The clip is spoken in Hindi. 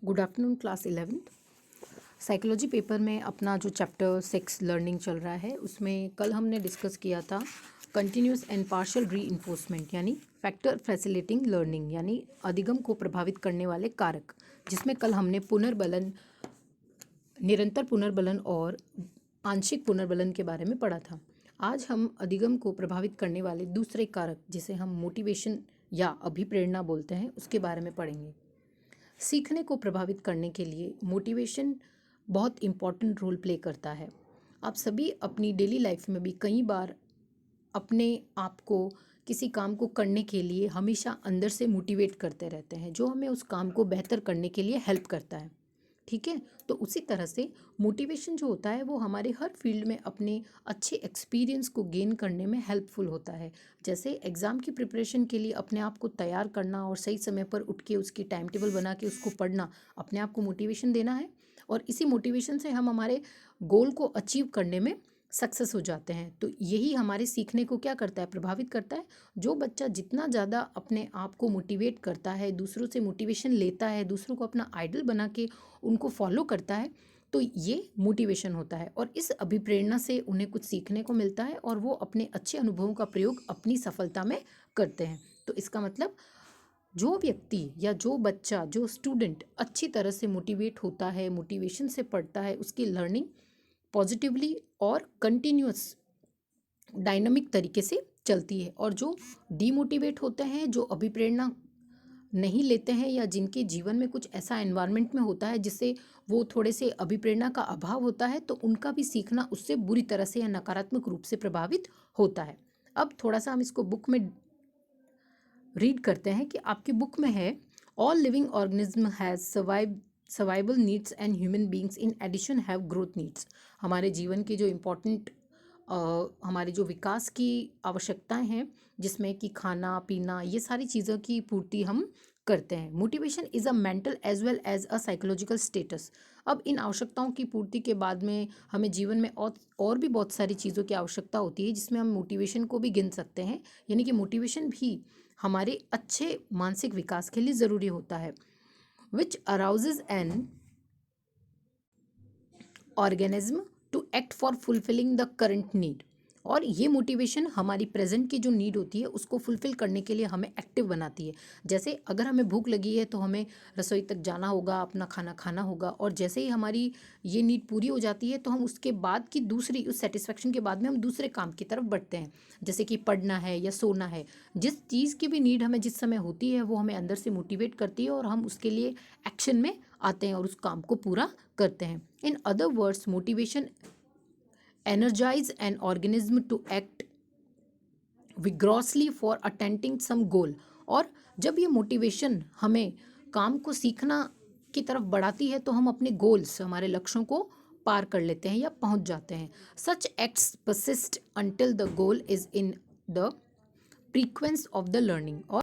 Good afternoon class 11th psychology paper में अपना जो चैप्टर 6 लर्निंग चल रहा है उसमें कल हमने डिस्कस किया था कंटिन्यूस एंड पार्शियल रीइंफोर्समेंट यानी फैक्टर फैसिलिटेटिंग लर्निंग यानी अधिगम को प्रभावित करने वाले कारक, जिसमें कल हमने पुनर्बलन, निरंतर पुनर्बलन और आंशिक पुनर्बलन के बारे में पढ़ा था। आज हम अधिगम को प्रभावित करने वाले दूसरे कारक, जिसे हम मोटिवेशन या अभिप्रेरणा बोलते हैं, उसके बारे में पढ़ेंगे। सीखने को प्रभावित करने के लिए मोटिवेशन बहुत इम्पॉर्टेंट रोल प्ले करता है। आप सभी अपनी डेली लाइफ में भी कई बार अपने आप को किसी काम को करने के लिए हमेशा अंदर से मोटिवेट करते रहते हैं, जो हमें उस काम को बेहतर करने के लिए हेल्प करता है। ठीक है, तो उसी तरह से मोटिवेशन जो होता है वो हमारे हर फील्ड में अपने अच्छे एक्सपीरियंस को गेन करने में हेल्पफुल होता है। जैसे एग्ज़ाम की प्रिपरेशन के लिए अपने आप को तैयार करना और सही समय पर उठ के उसकी टाइम टेबल बना के उसको पढ़ना अपने आप को मोटिवेशन देना है, और इसी मोटिवेशन से हम हमारे गोल को अचीव करने में सक्सेस हो जाते हैं। तो यही हमारे सीखने को क्या करता है, प्रभावित करता है। जो बच्चा जितना ज़्यादा अपने आप को मोटिवेट करता है, दूसरों से मोटिवेशन लेता है, दूसरों को अपना आइडल बना के उनको फॉलो करता है, तो ये मोटिवेशन होता है। और इस अभिप्रेरणा से उन्हें कुछ सीखने को मिलता है और वो अपने अच्छे अनुभवों का प्रयोग अपनी सफलता में करते हैं। तो इसका मतलब जो व्यक्ति या जो बच्चा, जो स्टूडेंट अच्छी तरह से मोटिवेट होता है, मोटिवेशन से पढ़ता है, उसकी लर्निंग पॉजिटिवली और कंटिन्यूअस डायनामिक तरीके से चलती है। और जो डीमोटिवेट होते हैं, जो अभिप्रेरणा नहीं लेते हैं, या जिनके जीवन में कुछ ऐसा एनवायरनमेंट में होता है जिससे वो थोड़े से अभिप्रेरणा का अभाव होता है, तो उनका भी सीखना उससे बुरी तरह से या नकारात्मक रूप से प्रभावित होता है। अब थोड़ा सा हम इसको बुक में रीड करते हैं कि आपकी बुक में है, all living organism has survival needs and human beings in addition have growth needs. हमारे जीवन के जो इम्पोर्टेंट हमारे जो विकास की आवश्यकताएं हैं, जिसमें कि खाना पीना, ये सारी चीज़ों की पूर्ति हम करते हैं। Motivation is a mental as well as a psychological status. अब इन आवश्यकताओं की पूर्ति के बाद में हमें जीवन में और भी बहुत सारी चीज़ों की आवश्यकता होती है, जिसमें हम मोटिवेशन को भी गिन सकते हैं। यानी कि मोटिवेशन भी हमारे अच्छे मानसिक विकास के लिए ज़रूरी होता है। Which arouses an organism to act for fulfilling the current need. और ये मोटिवेशन हमारी प्रेजेंट की जो नीड होती है उसको फुलफिल करने के लिए हमें एक्टिव बनाती है। जैसे अगर हमें भूख लगी है तो हमें रसोई तक जाना होगा, अपना खाना खाना होगा, और जैसे ही हमारी ये नीड पूरी हो जाती है तो हम उसके बाद की दूसरी, उस सेटिस्फेक्शन के बाद में हम दूसरे काम की तरफ बढ़ते हैं, जैसे कि पढ़ना है या सोना है। जिस चीज़ की भी नीड हमें जिस समय होती है वो हमें अंदर से मोटिवेट करती है और हम उसके लिए एक्शन में आते हैं और उस काम को पूरा करते हैं। In other words, motivation energize an organism to act vigorously for attaining some goal। और जब ये मोटिवेशन हमें काम को सीखना की तरफ बढ़ाती है तो हम अपने गोल्स, हमारे लक्ष्यों को पार कर लेते हैं या पहुंच जाते हैं। सच acts persist until the goal is in the frequency of the learning। और